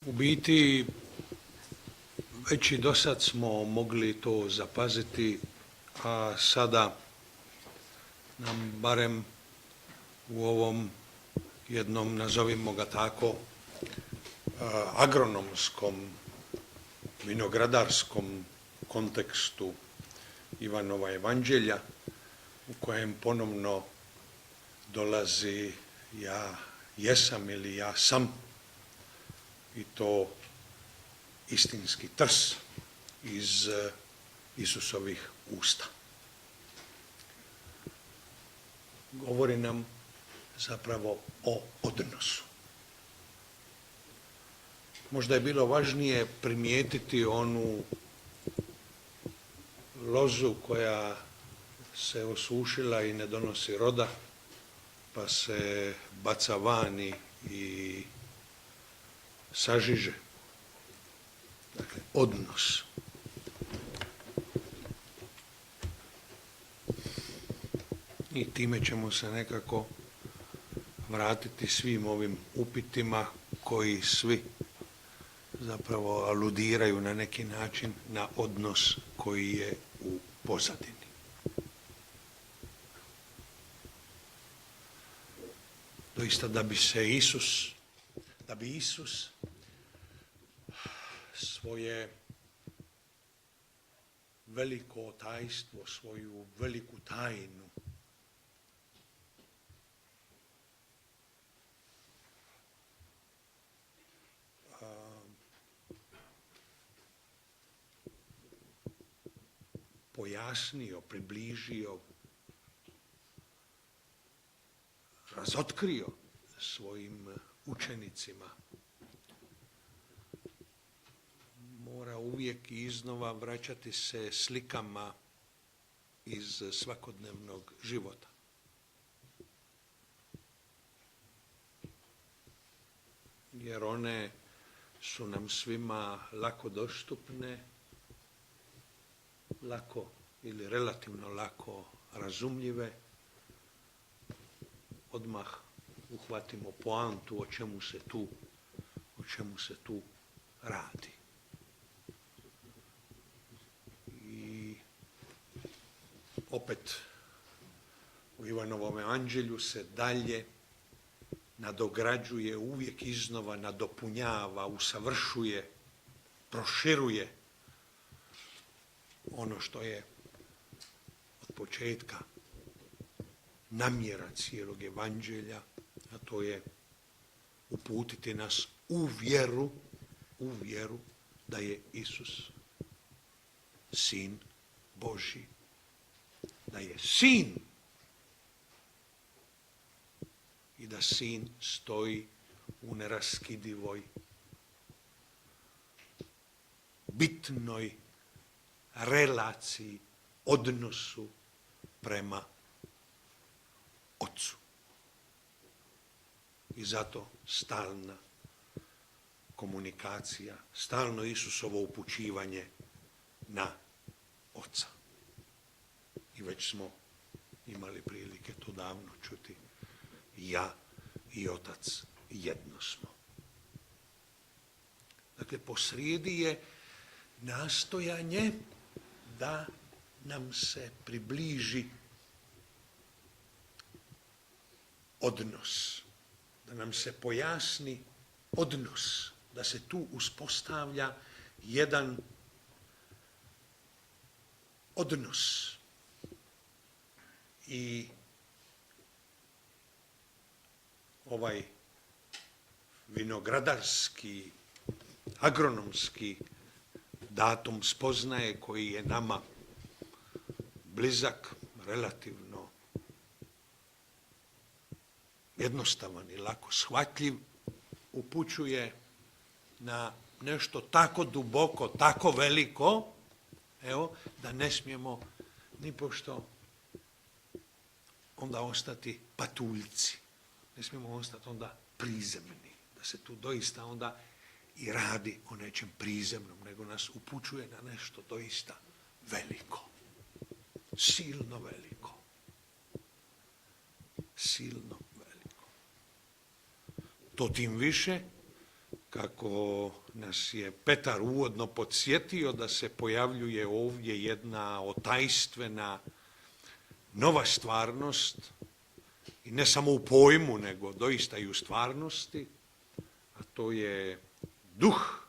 U biti, već i do sad smo mogli to zapaziti, a sada nam barem u ovom jednom, nazovimo ga tako, agronomskom, vinogradarskom kontekstu Ivanova evanđelja, u kojem ponovno dolazi ja jesam ili ja sam, i to istinski trs iz Isusovih usta. Govori nam zapravo o odnosu. Možda je bilo važnije primijetiti onu lozu koja se osušila i ne donosi roda, pa se baca vani i sažiže. Dakle, odnos. I time ćemo se nekako vratiti svim ovim upitima koji svi zapravo aludiraju na neki način na odnos koji je u pozadini. Doista da bi Isus svoje veliko tajstvo, svoju veliku tajnu pojasnio, približio, razotkrio svojim učenicima, mora uvijek i iznova vraćati se slikama iz svakodnevnog života. Jer one su nam svima lako dostupne, lako ili relativno lako razumljive. Odmah uhvatimo poantu o čemu se tu radi. I opet u Ivanovom evanđelju se dalje nadograđuje, uvijek iznova nadopunjava, usavršuje, proširuje ono što je od početka namjera cijelog evanđelja, a to je uputiti nas u vjeru da je Isus Sin Božji, da je Sin i da Sin stoji u neraskidivoj, bitnoj relaciji, odnosu prema Otcu. I zato stalna komunikacija, stalno Isusovo upućivanje na Oca. I već smo imali prilike to davno čuti. Ja i Otac jedno smo. Dakle, posrijedi je nastojanje da nam se približi odnos, da nam se pojasni odnos, da se tu uspostavlja jedan odnos. I ovaj vinogradarski, agronomski datum spoznaje koji je nama blizak, relativno jednostavan i lako shvatljiv, upućuje na nešto tako duboko, tako veliko, da ne smijemo nipošto onda ostati patuljci. Ne smijemo ostati onda prizemni, da se tu doista onda i radi o nečem prizemnom, nego nas upućuje na nešto doista veliko, silno veliko. Silno veliko. To tim više kako nas je Petar uvodno podsjetio da se pojavljuje ovdje jedna otajstvena nova stvarnost, i ne samo u pojmu, nego doista i u stvarnosti, a to je duh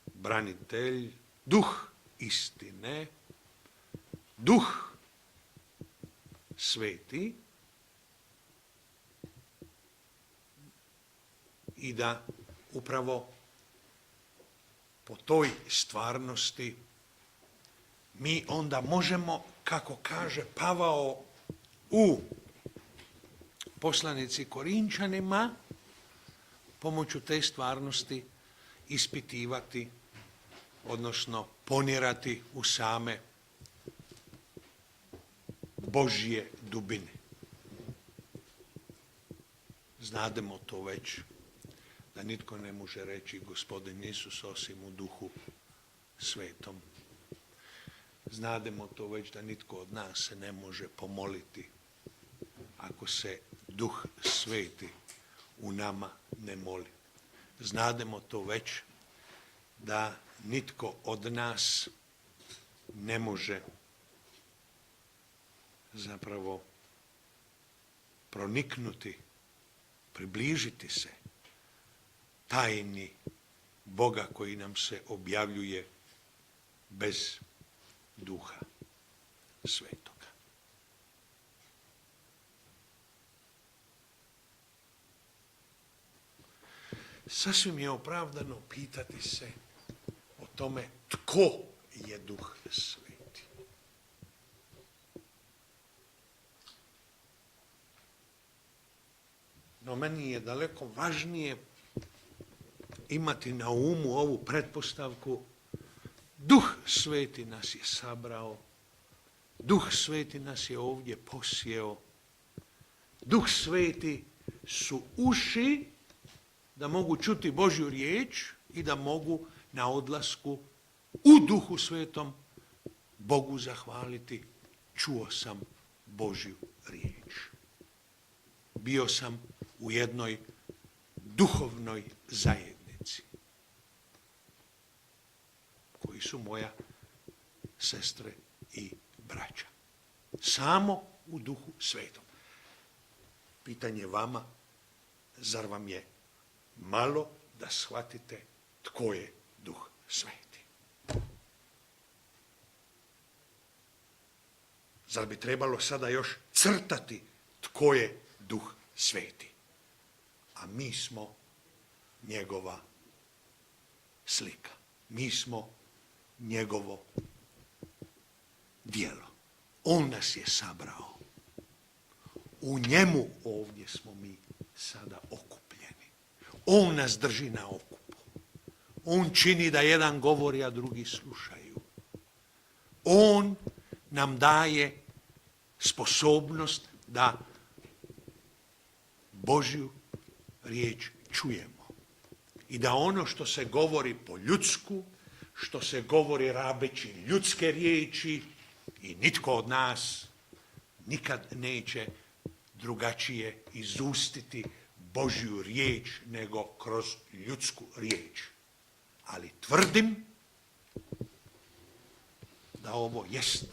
branitelj, duh istine, duh sveti, i da upravo po toj stvarnosti mi onda možemo, kako kaže Pavao u poslanici Korinčanima, pomoću te stvarnosti ispitivati, odnosno ponirati u same Božje dubine. Znademo to već, da nitko ne može reći Gospodin Isus osim u duhu svetom. Znademo to već da nitko od nas se ne može pomoliti ako se duh sveti u nama ne moli. Znademo to već da nitko od nas ne može zapravo proniknuti, približiti se tajni Boga koji nam se objavljuje bez duha svetoga. Sasvim je opravdano pitati se o tome tko je duh sveti. No meni je daleko važnije imati na umu ovu pretpostavku: duh sveti nas je sabrao, duh sveti nas je ovdje posjeo, duh sveti su uši da mogu čuti Božju riječ i da mogu na odlasku u duhu svetom Bogu zahvaliti: čuo sam Božju riječ. Bio sam u jednoj duhovnoj zajednici koji su moja sestre i braća. Samo u duhu svetom. Pitanje vama: zar vam je malo da shvatite tko je duh sveti? Zar bi trebalo sada još crtati tko je duh sveti? A mi smo njegova slika. Mi smo njegovo djelo. On nas je sabrao. U njemu ovdje smo mi sada okupljeni. On nas drži na okupu. On čini da jedan govori, a drugi slušaju. On nam daje sposobnost da Božju riječ čujemo. I da ono što se govori po ljudsku, što se govori rabeći ljudske riječi, i nitko od nas nikad neće drugačije izustiti Božju riječ nego kroz ljudsku riječ. Ali tvrdim da ovo jest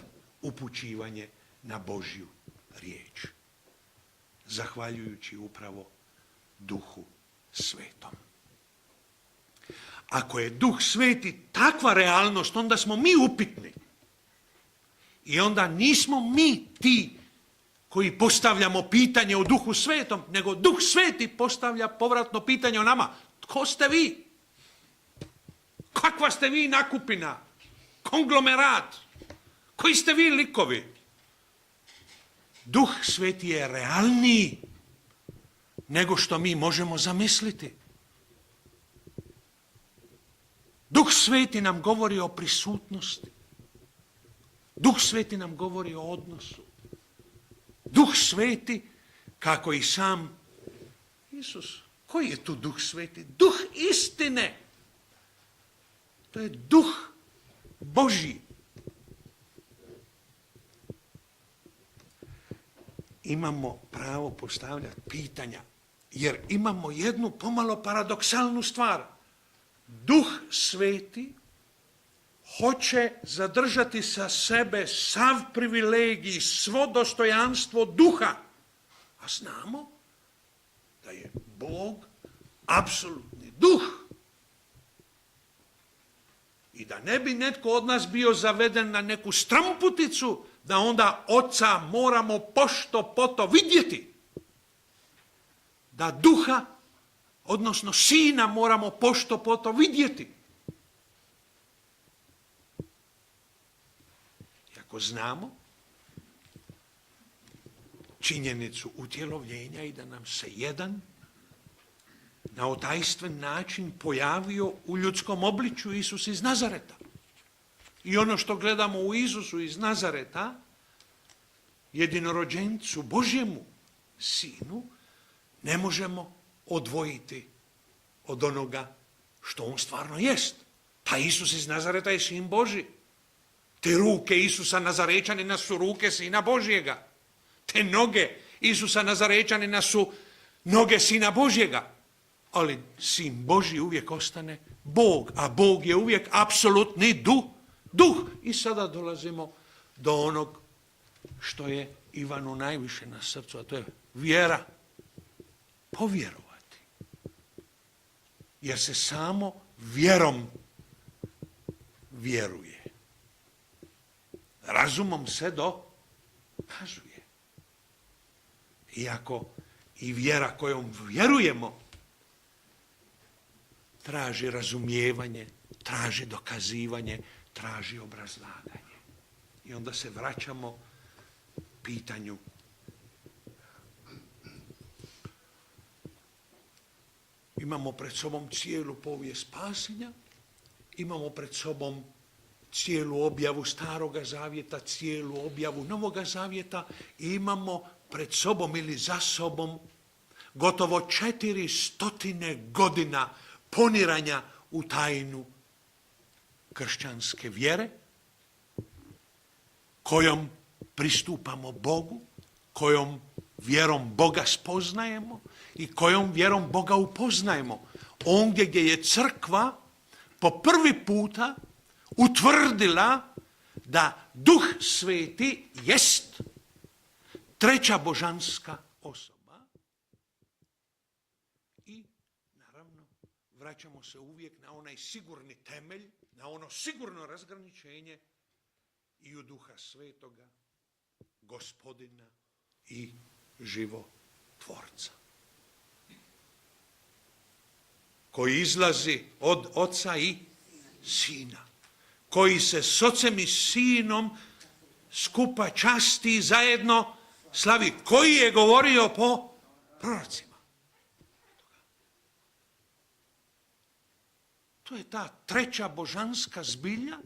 upućivanje na Božju riječ, zahvaljujući upravo duhu svetom. Ako je duh sveti takva realnost, onda smo mi upitni. I onda nismo mi ti koji postavljamo pitanje o duhu svetom, nego duh sveti postavlja povratno pitanje o nama. Tko ste vi? Kakva ste vi nakupina? Konglomerat? Koji ste vi likovi? Duh sveti je realniji nego što mi možemo zamisliti. Duh sveti nam govori o prisutnosti. Duh sveti nam govori o odnosu. Duh sveti, kako i sam Isus. Koji je tu duh sveti? Duh istine. To je duh Božji. Imamo pravo postavljati pitanja. Jer imamo jednu pomalo paradoksalnu stvar. Duh Sveti hoće zadržati sa sebe sav privilegij, svo dostojanstvo duha. A znamo da je Bog apsolutni duh. I da ne bi netko od nas bio zaveden na neku stramputicu, da onda Oca moramo pošto poto vidjeti. Da duha, odnosno Sina, moramo pošto poto vidjeti. I ako znamo činjenicu utjelovljenja i da nam se jedan na otajstven način pojavio u ljudskom obličju Isus iz Nazareta. I ono što gledamo u Isusu iz Nazareta, jedinorođencu Božjemu Sinu, ne možemo odvojiti od onoga što on stvarno jest. Pa Isus iz Nazareta je Sin Božji. Te ruke Isusa Nazarečanina su ruke Sina Božjega. Te noge Isusa Nazarečanina su noge Sina Božjega. Ali Sin Božji uvijek ostane Bog, a Bog je uvijek apsolutni duh. I sada dolazimo do onog što je Ivanu najviše na srcu, a to je vjera. Povjerovati. Jer se samo vjerom vjeruje. Razumom se dokazuje. Iako i vjera kojom vjerujemo traži razumijevanje, traži dokazivanje, traži obrazlaganje. I onda se vraćamo pitanju imamo pred sobom cijelu povijest spasenja, imamo pred sobom cijelu objavu Staroga Zavjeta, cijelu objavu Novoga Zavjeta i imamo pred sobom ili za sobom gotovo 400 godina poniranja u tajnu kršćanske vjere, kojom pristupamo Bogu, kojom vjerom Boga spoznajemo i kojom vjerom Boga upoznajemo. Ondje gdje je crkva po prvi puta utvrdila da Duh Sveti jest treća božanska osoba. I naravno vraćamo se uvijek na onaj sigurni temelj, na ono sigurno razgraničenje i u Duha Svetoga, Gospodina i životvorca. Koji izlazi od Oca i Sina. Koji se s Ocem i Sinom skupa časti i zajedno slavi. Koji je govorio po prorocima. To je ta treća božanska zbilja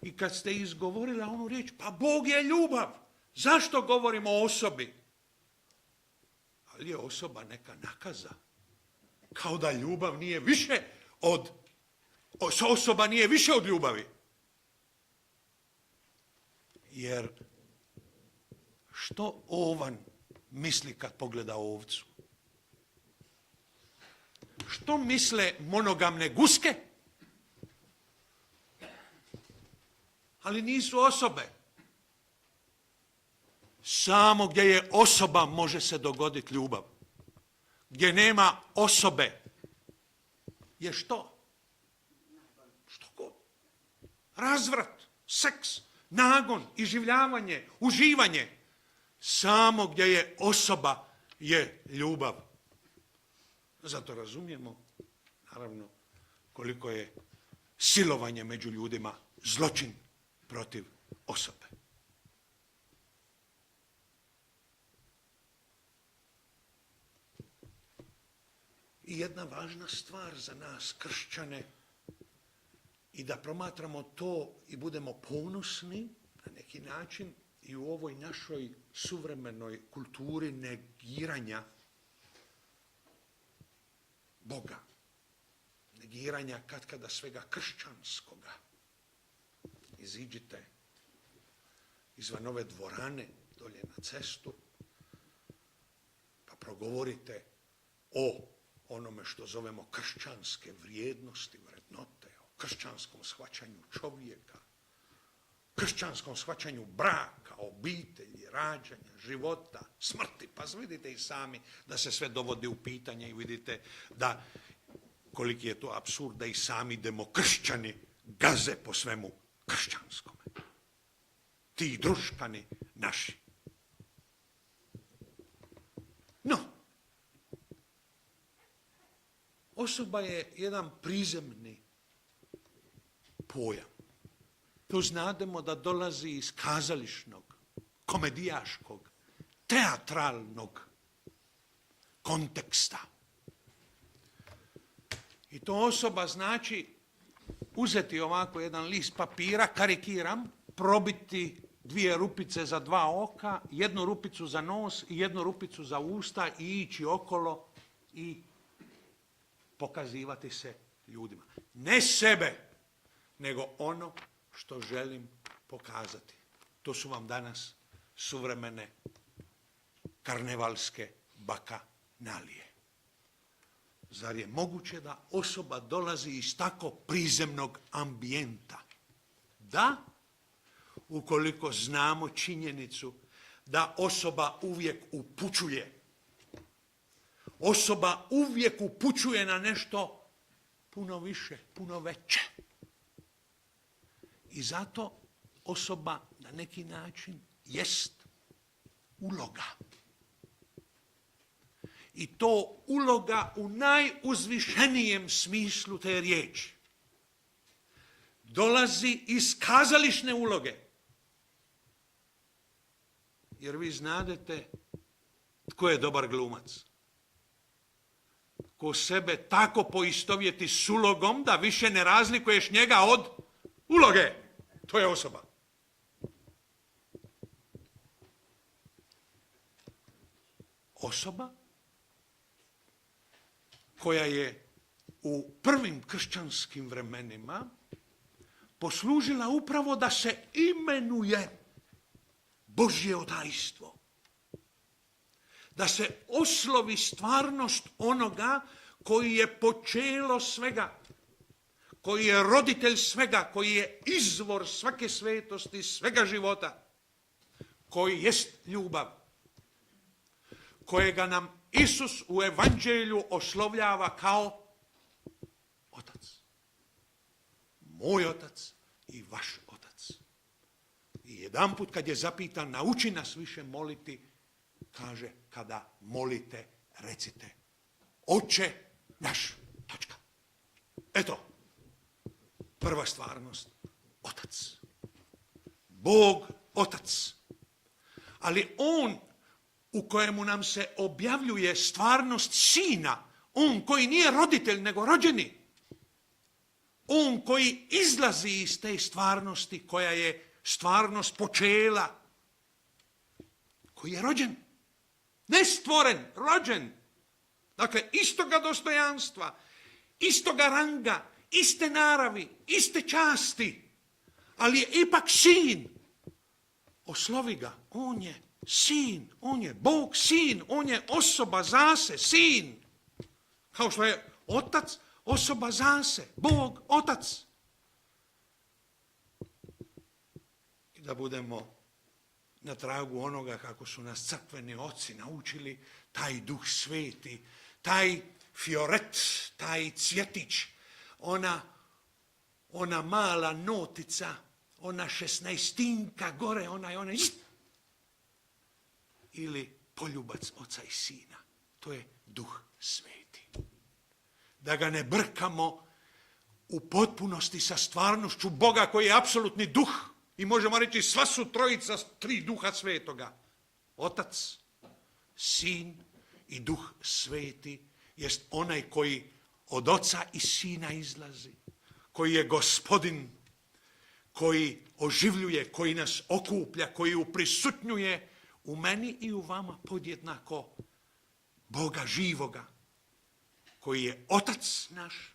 i kad ste izgovorili onu riječ, pa Bog je ljubav. Zašto govorimo o osobi? Ali je osoba neka nakaza. Kao da ljubav nije više od, osoba nije više od ljubavi. Jer što ovan misli kad pogleda ovcu? Što misle monogamne guske? Ali nisu osobe. Samo gdje je osoba može se dogoditi ljubav. Gdje nema osobe je što? Što god. Razvrat, seks, nagon, iživljavanje, uživanje. Samo gdje je osoba je ljubav. Zato razumijemo, naravno, koliko je silovanje među ljudima zločin protiv osobe. I jedna važna stvar za nas, kršćane, i da promatramo to i budemo ponosni na neki način i u ovoj našoj suvremenoj kulturi negiranja Boga, negiranja katkada svega kršćanskoga. Iziđite izvan ove dvorane, dolje na cestu, pa progovorite o onome što zovemo kršćanske vrijednosti, vrednote, o kršćanskom shvaćanju čovjeka, kršćanskom shvaćanju braka, obitelji, rađanja, života, smrti. Pa vidite i sami da se sve dovodi u pitanje i vidite da koliki je to apsurd da i sami demokršćani gaze po svemu kršćanskome. Ti druškani naši. No, osoba je jedan prizemni pojam. To znademo da dolazi iz kazališnog, komedijaškog, teatralnog konteksta. I to osoba znači uzeti ovako jedan list papira, karikiram, probiti 2 rupice za 2 oka, 1 rupicu za nos i 1 rupicu za usta i ići okolo i pokazivati se ljudima. Ne sebe, nego ono što želim pokazati. To su vam danas suvremene karnevalske bakanalije. Zar je moguće da osoba dolazi iz tako prizemnog ambijenta? Da, ukoliko znamo činjenicu da osoba uvijek upućuje. Osoba uvijek upućuje na nešto puno više, puno veće. I zato osoba na neki način jest uloga. I to uloga u najuzvišenijem smislu te riječi. Dolazi iz kazališne uloge. Jer vi znadete tko je dobar glumac. Ko sebe tako poistovjeti s ulogom da više ne razlikuješ njega od uloge. To je osoba. Osoba koja je u prvim kršćanskim vremenima poslužila upravo da se imenuje Božje otajstvo. Da se oslovi stvarnost onoga koji je počelo svega, koji je roditelj svega, koji je izvor svake svetosti, svega života, koji jest ljubav, kojega nam Isus u evanđelju oslovljava kao otac. Moj otac i vaš otac. I jedanput kad je zapitan, nauči nas više moliti, kaže, kada molite, recite, Oče naš, točka. Eto, prva stvarnost, otac. Bog, otac. Ali on u kojemu nam se objavljuje stvarnost sina, on koji nije roditelj nego rođeni, on koji izlazi iz te stvarnosti koja je stvarnost počela, koji je rođen, ne stvoren, rođen. Dakle, istoga dostojanstva, istoga ranga, iste naravi, iste časti, ali je ipak sin. Oslovi ga, on je sin, on je Bog sin, on je osoba zase, sin. Kao što je otac, osoba zase, Bog, otac. I da budemo na tragu onoga kako su nas crkveni oci naučili, taj Duh Sveti, taj fioret, taj cvjetić, ona mala notica, ona 16 gore, ona ili poljubac oca i sina. To je Duh Sveti. Da ga ne brkamo u potpunosti sa stvarnošću Boga koji je apsolutni duh. I možemo reći sva su trojica 3 Duha Svetoga. Otac, Sin i Duh Sveti jest onaj koji od oca i sina izlazi, koji je gospodin, koji oživljuje, koji nas okuplja, koji uprisutnjuje u meni i u vama podjednako Boga živoga, koji je otac naš,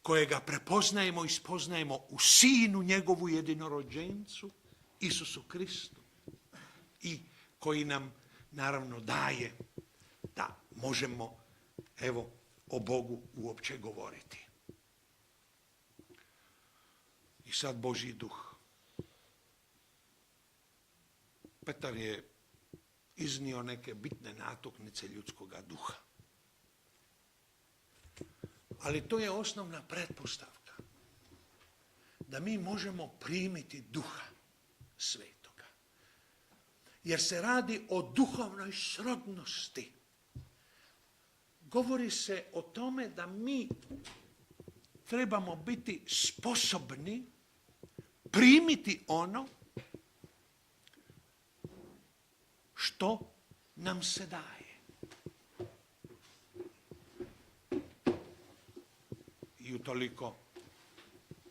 kojega prepoznajemo i spoznajemo u Sinu njegovu jedinorođencu, Isusu Kristu, i koji nam naravno daje da možemo, evo, o Bogu uopće govoriti. I sad Božji duh. Petar je iznio neke bitne natuknice ljudskoga duha. Ali to je osnovna pretpostavka da mi možemo primiti duha svetoga. Jer se radi o duhovnoj srodnosti. Govori se o tome da mi trebamo biti sposobni primiti ono što nam se daje. I utoliko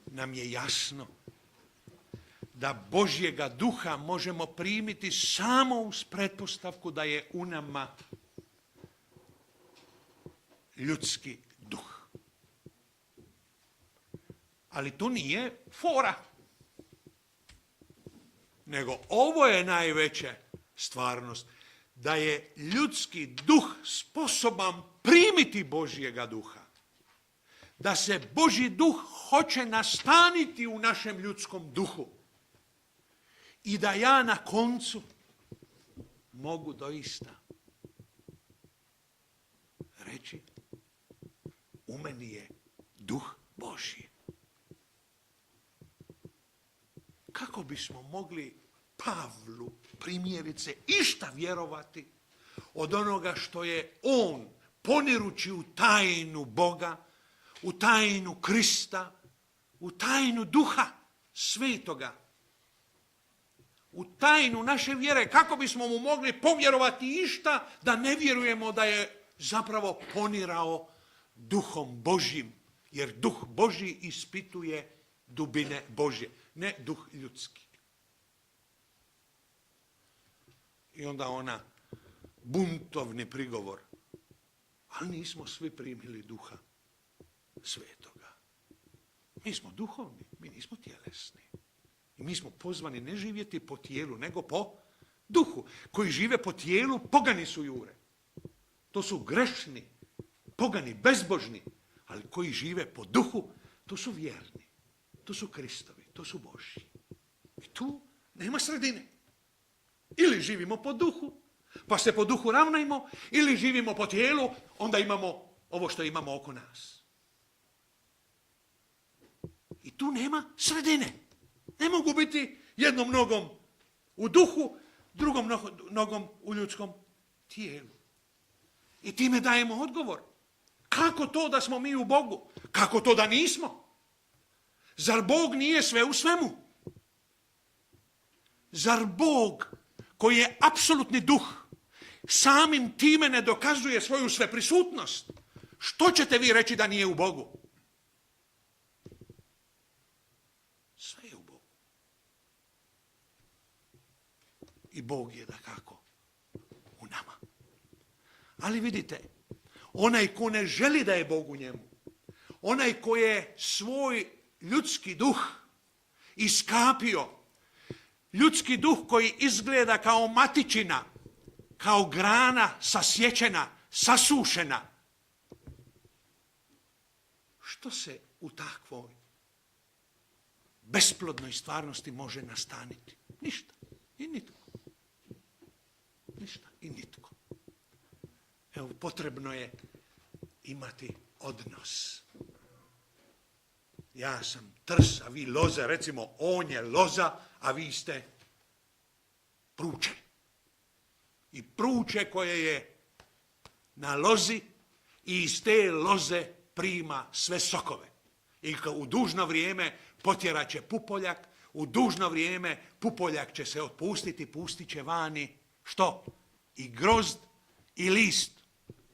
nam je jasno da Božjega duha možemo primiti samo uz pretpostavku da je u nama ljudski duh. Ali to nije fora. Nego ovo je najveća stvarnost. Da je ljudski duh sposoban primiti Božjega duha. Da se Božji duh hoće nastaniti u našem ljudskom duhu. I da ja na koncu mogu doista reći, u meni je duh Božji. Kako bismo mogli Pavlu primjerice išta vjerovati od onoga što je on, ponirući u tajnu Boga, u tajnu Krista, u tajnu Duha Svetoga, u tajnu naše vjere, kako bismo mu mogli povjerovati išta da ne vjerujemo da je zapravo ponirao Duhom Božjim, jer Duh Božji ispituje dubine Božje, ne duh ljudski. I onda ona buntovni prigovor, ali nismo svi primili Duha Svetoga. Mi smo duhovni, mi nismo tjelesni. I mi smo pozvani ne živjeti po tijelu, nego po duhu. Koji žive po tijelu, pogani su jure. To su grešni, pogani, bezbožni, ali koji žive po duhu, to su vjerni. To su Kristovi, to su Božji. I tu nema sredine. Ili živimo po duhu, pa se po duhu ravnajmo, ili živimo po tijelu, onda imamo ovo što imamo oko nas. I tu nema sredine. Ne mogu biti jednom nogom u duhu, drugom nogom u ljudskom tijelu. I time dajemo odgovor. Kako to da smo mi u Bogu? Kako to da nismo? Zar Bog nije sve u svemu? Zar Bog, koji je apsolutni duh, samim time ne dokazuje svoju sveprisutnost? Što ćete vi reći da nije u Bogu? Sve je u Bogu. I Bog je dakako u nama. Ali vidite, onaj ko ne želi da je Bog u njemu, onaj ko je svoj ljudski duh iskapio, ljudski duh koji izgleda kao matičina, kao grana sasječena, sasušena. Što se u takvoj besplodnoj stvarnosti može nastaniti? Ništa i nitko. Ništa i nitko. Evo, potrebno je imati odnos. Ja sam trs, a vi loza, recimo on je loza, a vi ste pruče. I pruče koje je na lozi i iz te loze prima sve sokove. I u dužno vrijeme potjerat će pupoljak, u dužno vrijeme pupoljak će se otpustiti, pustit će vani što? I grozd i list.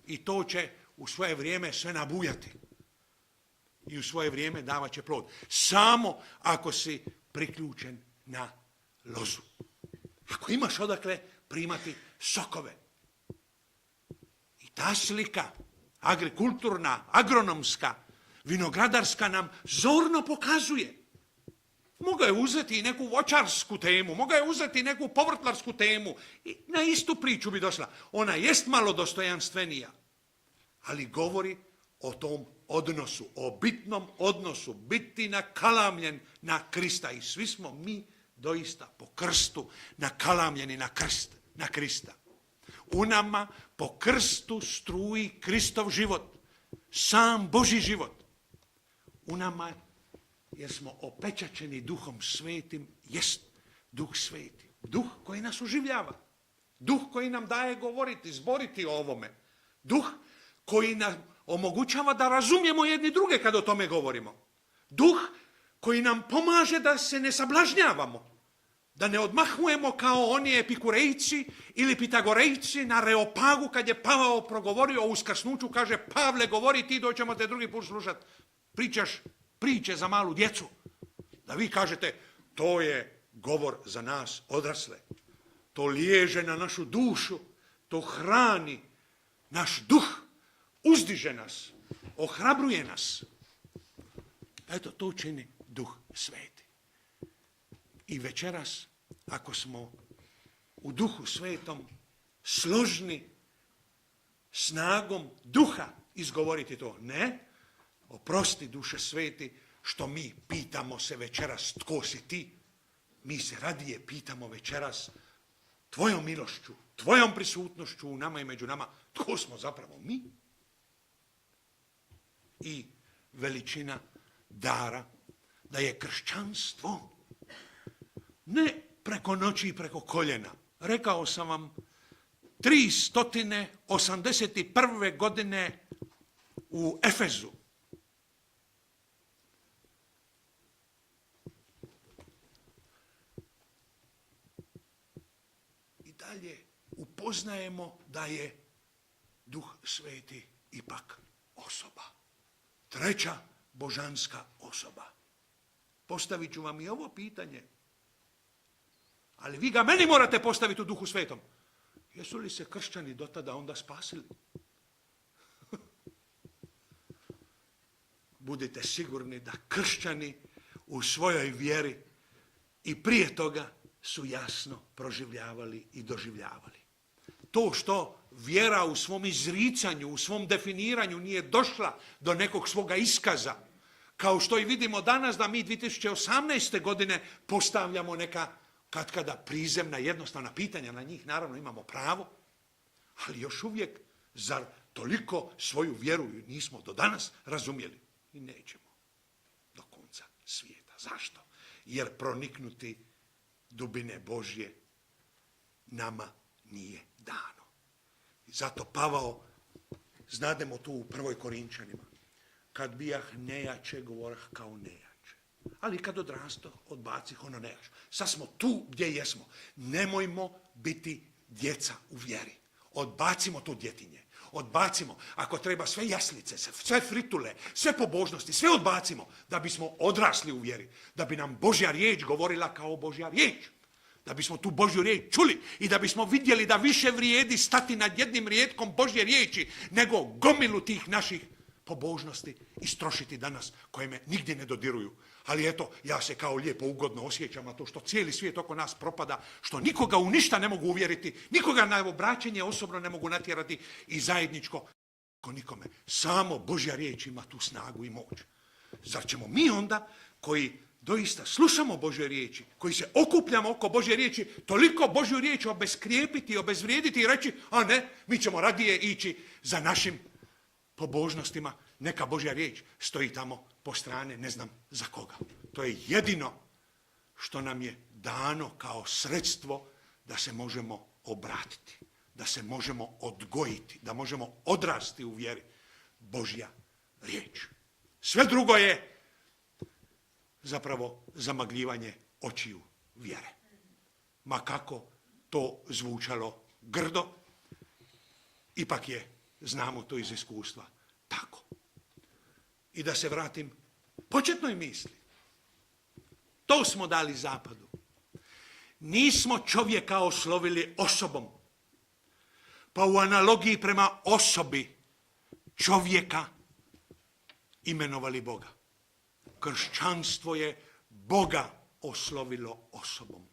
I to će u svoje vrijeme sve nabujati. I u svoje vrijeme davat će plod. Samo ako si priključen na lozu. Ako imaš odakle primati sokove. I ta slika, agrikulturna, agronomska, vinogradarska nam zorno pokazuje Mogao je uzeti i neku voćarsku temu, mogao je uzeti neku povrtlarsku temu i na istu priču bi došla. Ona jest malo dostojanstvenija, ali govori o tom odnosu, o bitnom odnosu, biti nakalamljen na Krista. I svi smo mi doista po krstu nakalamljeni na Krista. U nama po krstu struji Kristov život, sam Božji život. U nama, jer smo opečačeni Duhom Svetim, jest Duh Sveti. Duh koji nas oživljava. Duh koji nam daje govoriti, zboriti o ovome. Duh koji nam omogućava da razumijemo jedni druge kad o tome govorimo. Duh koji nam pomaže da se ne sablažnjavamo. Da ne odmahujemo kao oni epikurejci ili pitagorejci na Reopagu kad je Pavao progovorio o uskrsnuću, kaže Pavle govori ti doćemo te drugi put slušati. Pričaš priče za malu djecu. Da vi kažete to je govor za nas odrasle. To liježe na našu dušu, to hrani naš duh, uzdiže nas, ohrabruje nas. Eto, to čini Duh Sveti. I večeras, ako smo u Duhu Svetom složni snagom duha izgovoriti to, ne, oprosti Duše Sveti što mi pitamo se večeras tko si ti, mi se radije pitamo večeras tvojom milošću, tvojom prisutnošću u nama i među nama, tko smo zapravo mi. I veličina dara da je kršćanstvo ne preko noći i preko koljena. Rekao sam vam 381. godine u Efezu. I dalje upoznajemo da je Duh Sveti ipak osoba. Treća božanska osoba. Postavit ću vam i ovo pitanje. Ali vi ga meni morate postaviti u Duhu Svetom. Jesu li se kršćani do tada onda spasili? Budite sigurni da kršćani u svojoj vjeri i prije toga su jasno proživljavali i doživljavali. To što vjera u svom izricanju, u svom definiranju nije došla do nekog svoga iskaza, kao što i vidimo danas da mi 2018. godine postavljamo neka katkada prizemna, jednostavna pitanja, na njih naravno imamo pravo, ali još uvijek, zar toliko svoju vjeru nismo do danas razumjeli? I nećemo do konca svijeta. Zašto? Jer proniknuti dubine Božje nama nije dano. I zato Pavao, znademo tu u 1. Korinčanima, kad bijah nejače, govorah kao nejače. Ali kad odrasto, odbacih ono nejače. Sad smo tu gdje jesmo. Nemojmo biti djeca u vjeri. Odbacimo to djetinje. Odbacimo, ako treba, sve jaslice, sve fritule, sve pobožnosti, sve odbacimo da bismo odrasli u vjeri. Da bi nam Božja riječ govorila kao Božja riječ. Da bismo tu Božju riječ čuli i da bismo vidjeli da više vrijedi stati nad jednim rijetkom Božje riječi nego gomilu tih naših pobožnosti istrošiti danas koje me nigdje ne dodiruju. Ali eto, ja se kao lijepo ugodno osjećam na to što cijeli svijet oko nas propada, što nikoga u ništa ne mogu uvjeriti, nikoga na obraćenje osobno ne mogu natjerati i zajedničko nikome. Samo Božja riječ ima tu snagu i moć. Zar ćemo mi onda koji doista slušamo Božje riječi, koji se okupljamo oko Božje riječi, toliko Božju riječ obeskrijepiti, obezvrijediti i reći, a ne, mi ćemo radije ići za našim pobožnostima, neka Božja riječ stoji tamo po strane, ne znam za koga. To je jedino što nam je dano kao sredstvo da se možemo obratiti, da se možemo odgojiti, da možemo odrasti u vjeri. Božja riječ. Sve drugo je zapravo zamagljivanje očiju vjere. Ma kako to zvučalo grdo, ipak je, znamo to iz iskustva, tako. I da se vratim početnoj misli. To smo dali zapadu. Nismo čovjeka oslovili osobom, pa u analogiji prema osobi čovjeka imenovali Boga. Kršćanstvo je Boga oslovilo osobom.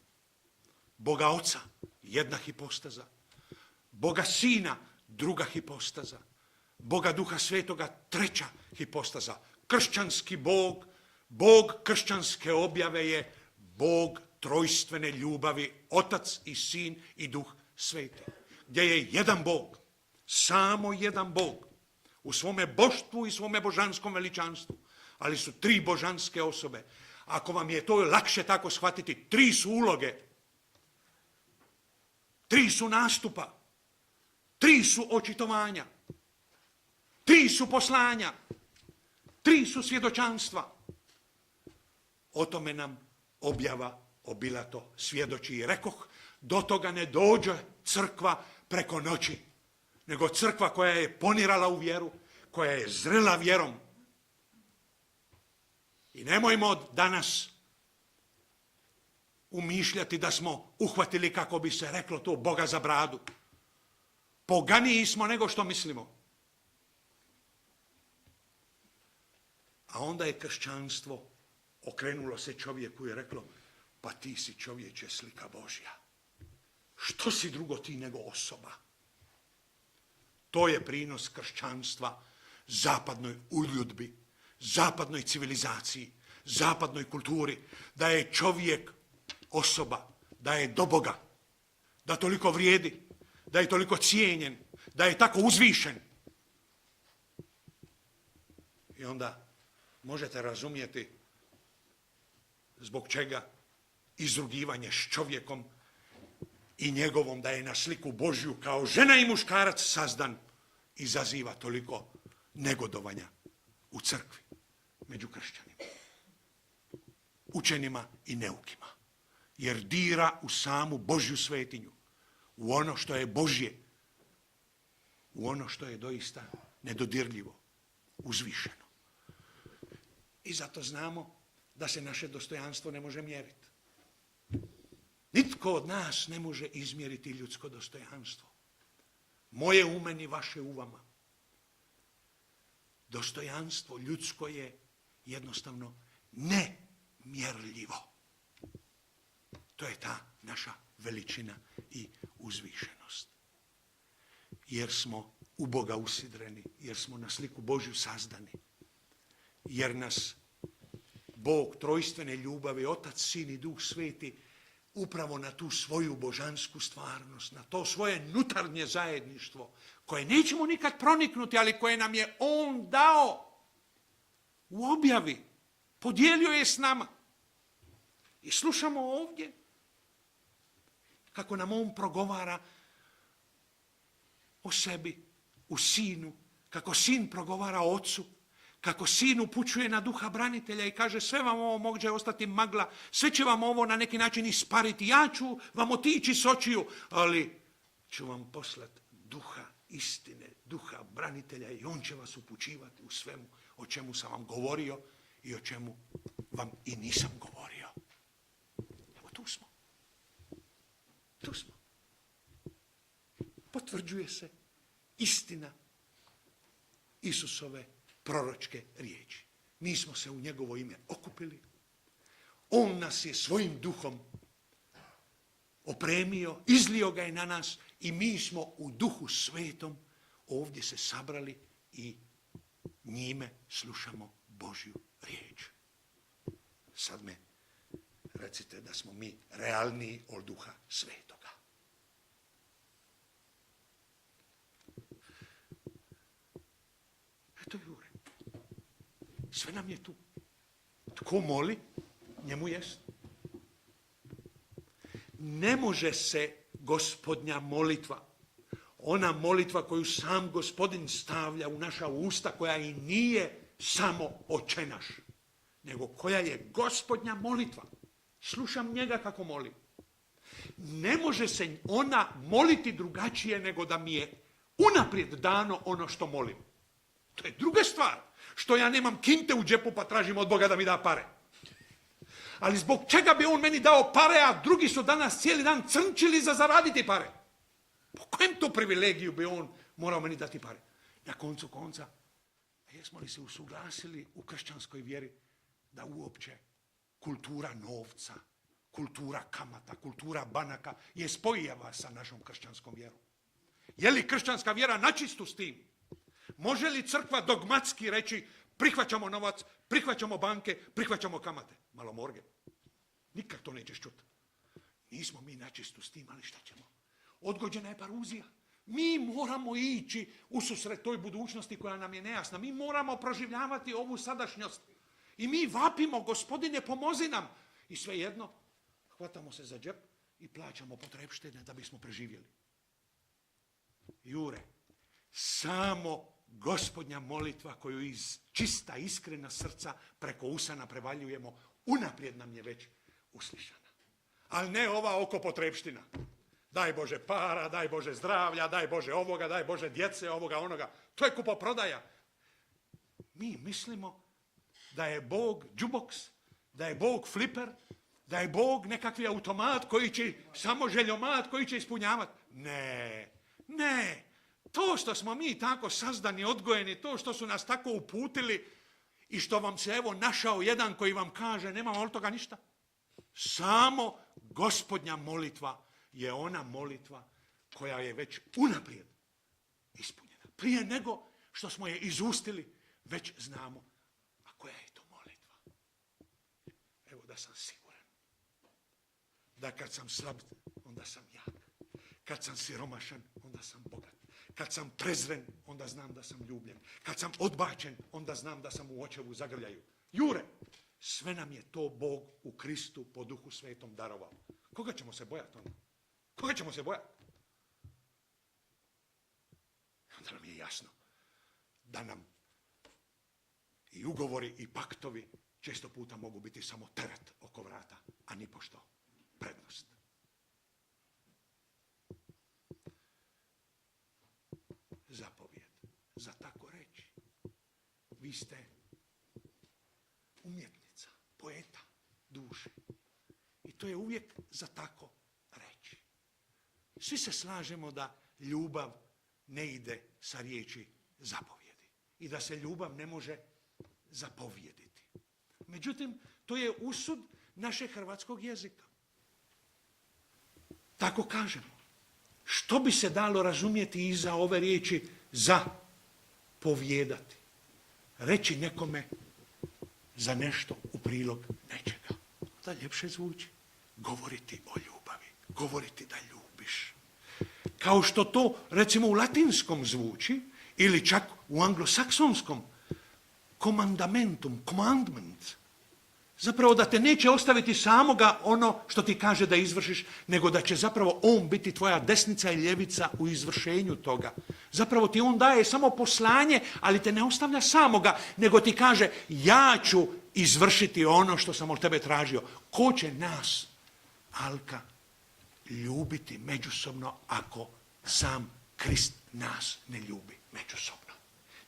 Boga Oca, jedna hipostaza. Boga Sina, druga hipostaza. Boga Duha Svetoga, treća hipostaza. Kršćanski Bog, Bog kršćanske objave je Bog trojstvene ljubavi, Otac i Sin i Duh Sveti. Gdje je jedan Bog, samo jedan Bog, u svome boštvu i svome božanskom veličanstvu, ali su tri božanske osobe. Ako vam je to lakše tako shvatiti, tri su uloge, tri su nastupa, tri su očitovanja, tri su poslanja, tri su svjedočanstva. O tome nam objava obilato svjedoči i rekoh, do toga ne dođe crkva preko noći, nego crkva koja je ponirala u vjeru, koja je zrela vjerom. I nemojmo danas umišljati da smo uhvatili, kako bi se reklo to, Boga za bradu. Poganiji smo nego što mislimo. A onda je kršćanstvo okrenulo se čovjeku i reklo, pa ti si čovječe slika Božja. Što si drugo ti nego osoba? To je prinos kršćanstva zapadnoj uljudbi, zapadnoj civilizaciji, zapadnoj kulturi, da je čovjek osoba, da je do Boga, da toliko vrijedi, da je toliko cijenjen, da je tako uzvišen. I onda možete razumjeti zbog čega izrugivanje s čovjekom i njegovom, da je na sliku Božju kao žena i muškarac sazdan, izaziva toliko negodovanja u crkvi, među kršćanima, učenima i neukima. Jer dira u samu Božju svetinju, u ono što je Božje, u ono što je doista nedodirljivo, uzvišeno. I zato znamo da se naše dostojanstvo ne može mjeriti. Nitko od nas ne može izmjeriti ljudsko dostojanstvo. Moje u meni, vaše u vama. Dostojanstvo ljudsko je jednostavno nemjerljivo. To je ta naša veličina i uzvišenost. Jer smo u Boga usidreni, jer smo na sliku Božju sazdani, jer nas Bog trojstvene ljubavi, Otac, Sin i Duh Sveti, upravo na tu svoju božansku stvarnost, na to svoje nutarnje zajedništvo, koje nećemo nikad proniknuti, ali koje nam je On dao u objavi, podijelio je s nama. I slušamo ovdje kako nam On progovara o sebi, u Sinu, kako Sin progovara o Ocu, kako Sin upućuje na Duha branitelja i kaže, sve vam ovo može ostati magla, sve će vam ovo na neki način ispariti, ja ću vam otići s očiju, ali ću vam poslati Duha istine, Duha branitelja i On će vas upućivati u svemu o čemu sam vam govorio i o čemu vam i nisam govorio. Evo tu smo. Tu smo. Potvrđuje se istina Isusove proročke riječi. Mi smo se u njegovo ime okupili. On nas je svojim duhom opremio, izlio ga je na nas i mi smo u Duhu Svetom ovdje se sabrali i njime slušamo Božju riječ. Sad me recite da smo mi realniji od Duha Svetoga. Eto Jure. Sve nam je tu. Tko moli, njemu jest. Ne može se Gospodnja molitva, ona molitva koju sam Gospodin stavlja u naša usta, koja i nije samo Oče naš, nego koja je Gospodnja molitva. Slušam njega kako moli. Ne može se ona moliti drugačije nego da mi je unaprijed dano ono što molim. To je druga stvar. Što ja nemam kinte u džepu pa tražim od Boga da mi da pare. Ali zbog čega bi On meni dao pare, a drugi su danas cijeli dan crnčili za zaraditi pare? Po kojem to privilegiju bi On morao meni dati pare? Na koncu konca, jesmo li se usuglasili u kršćanskoj vjeri da uopće kultura novca, kultura kamata, kultura banaka je spojava sa našom kršćanskom vjerom. Je li kršćanska vjera načistu s tim? Može li crkva dogmatski reći prihvaćamo novac, prihvaćamo banke, prihvaćamo kamate? Malo morge. Nikad to nećeš čuti. Nismo mi načistu s tim, ali šta ćemo? Odgođena je paruzija. Mi moramo ići u susret toj budućnosti koja nam je nejasna. Mi moramo proživljavati ovu sadašnjost. I mi vapimo, Gospodine, pomozi nam. I svejedno, hvatamo se za džep i plaćamo potrepštine da bismo preživjeli. Jure, samo Gospodnja molitva koju iz čista, iskrena srca preko usana prevaljujemo, unaprijed nam je već uslišana. Ali ne ova oko potrepština. Daj Bože para, daj Bože zdravlja, daj Bože ovoga, daj Bože djece, ovoga, onoga. To je kupoprodaja. Mi mislimo da je Bog džuboks, da je Bog fliper, da je Bog nekakvi automat koji će, samo željomat koji će ispunjavati. Ne. To što smo mi tako sazdani, odgojeni, to što su nas tako uputili i što vam se evo našao jedan koji vam kaže nemamo od toga ništa. Samo Gospodnja molitva je ona molitva koja je već unaprijed ispunjena. Prije nego što smo je izustili, već znamo. A koja je to molitva? Evo da sam siguran. Da kad sam slab, onda sam jak. Kad sam siromašan, onda sam bogat. Kad sam prezren, onda znam da sam ljubljen. Kad sam odbačen, onda znam da sam u očevu zagrljaju. Jure, sve nam je to Bog u Kristu po Duhu Svetom darovao. Koga ćemo se bojati onda? Koga ćemo se bojati? Onda nam je jasno da nam i ugovori i paktovi često puta mogu biti samo teret oko vrata, a nipošto prednost. Zapovjed za tako reći. Vi ste umjetnica, poeta, duše. I to je uvijek za tako reći. Svi se slažemo da ljubav ne ide sa riječi zapovjedi i da se ljubav ne može zapovjediti. Međutim, to je usud našeg hrvatskog jezika. Tako kažemo. Što bi se dalo razumjeti iza ove riječi zapovjedati? Reći nekome za nešto u prilog nečega. Da ljepše zvuči. Govoriti o ljubavi. Govoriti da ljubiš. Kao što to recimo u latinskom zvuči ili čak u anglosaksonskom commandment. Zapravo da te neće ostaviti samoga ono što ti kaže da izvršiš, nego da će zapravo on biti tvoja desnica i ljevica u izvršenju toga. Zapravo ti on daje samo poslanje, ali te ne ostavlja samoga, nego ti kaže ja ću izvršiti ono što sam od tebe tražio. Ko će nas, Alka, ljubiti međusobno ako sam Krist nas ne ljubi međusobno?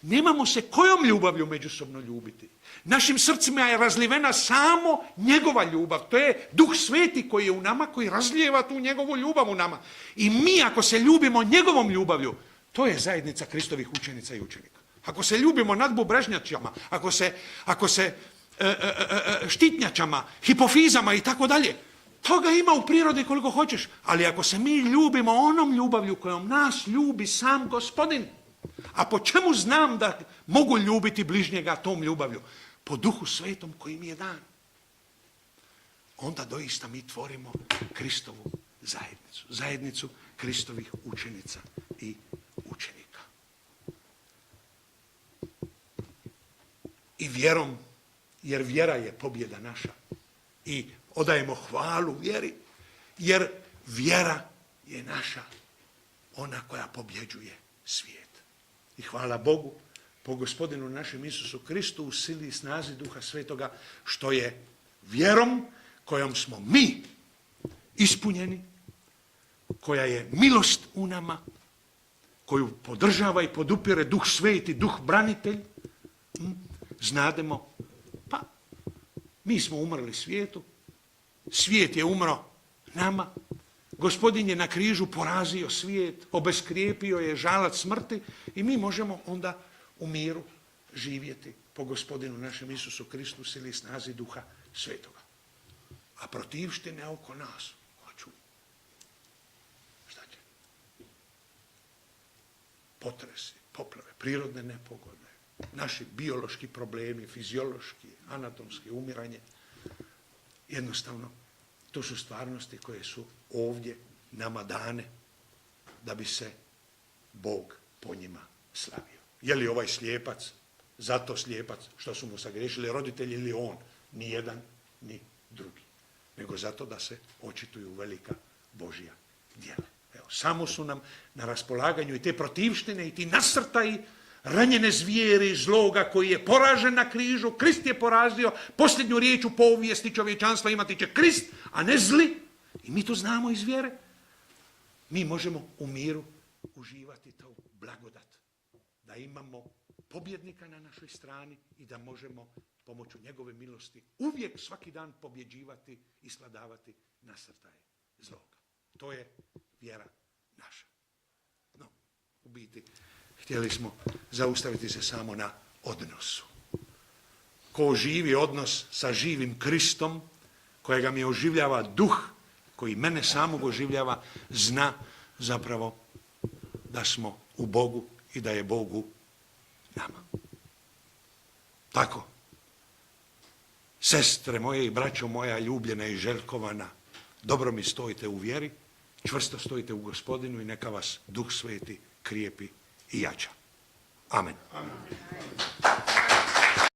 Nemamo se kojom ljubavlju međusobno ljubiti. Našim srcima je razlivena samo njegova ljubav. To je Duh Sveti koji je u nama, koji razlijeva tu njegovu ljubav u nama. I mi ako se ljubimo njegovom ljubavlju, to je zajednica Kristovih učenica i učenika. Ako se ljubimo nadbubrežnjačama, ako se štitnjačama, hipofizama i tako dalje, toga ima u prirodi koliko hoćeš. Ali ako se mi ljubimo onom ljubavlju kojom nas ljubi sam Gospodin, a po čemu znam da mogu ljubiti bližnjega tom ljubavlju? Po Duhu Svetom koji mi je dan. Onda doista mi tvorimo Kristovu zajednicu. Zajednicu Kristovih učenica i učenika. I vjerom, jer vjera je pobjeda naša. I odajemo hvalu vjeri, jer vjera je naša, ona koja pobjeđuje svijet. I hvala Bogu, po Gospodinu našem Isusu Kristu u sili i snazi Duha Svetoga, što je vjerom kojom smo mi ispunjeni, koja je milost u nama, koju podržava i podupire Duh Sveti, Duh branitelj, znademo, pa mi smo umrli svijetu, svijet je umro nama, Gospodin je na križu porazio svijet, obeskrijepio je žalac smrti i mi možemo onda u miru živjeti po Gospodinu našem Isusu Kristu, sili i snazi Duha Svetoga. A protivštine oko nas, hoću, šta će? Potresi, poplave, prirodne nepogode, naši biološki problemi, fiziološki, anatomski, umiranje. Jednostavno, to su stvarnosti koje su ovdje nama dane da bi se Bog po njima slavio. Je li ovaj slijepac zato slijepac što su mu sagriješili roditelji ili on? Ni jedan, ni drugi. Nego zato da se očituju velika Božja djela. Evo, samo su nam na raspolaganju i te protivštine i ti nasrtaji ranjene zvijeri zloga koji je poražen na križu. Krist je porazio, posljednju riječ u povijesti čovječanstva imati će Krist, a ne zli. I mi to znamo iz vjere. Mi možemo u miru uživati tu blagodat. Da imamo pobjednika na našoj strani i da možemo pomoću njegove milosti uvijek svaki dan pobjeđivati i svladavati nasrtaje zloga. To je vjera naša. No, u biti, htjeli smo zaustaviti se samo na odnosu. Ko živi odnos sa živim Kristom, kojega mi oživljava duh, koji mene samog oživljava, zna zapravo da smo u Bogu i da je Bog u nama. Tako, sestre moje i braćo moja, ljubljena i željkovana, dobro mi stojite u vjeri, čvrsto stojite u Gospodinu i neka vas Duh Sveti krijepi i jača. Amen. Amen.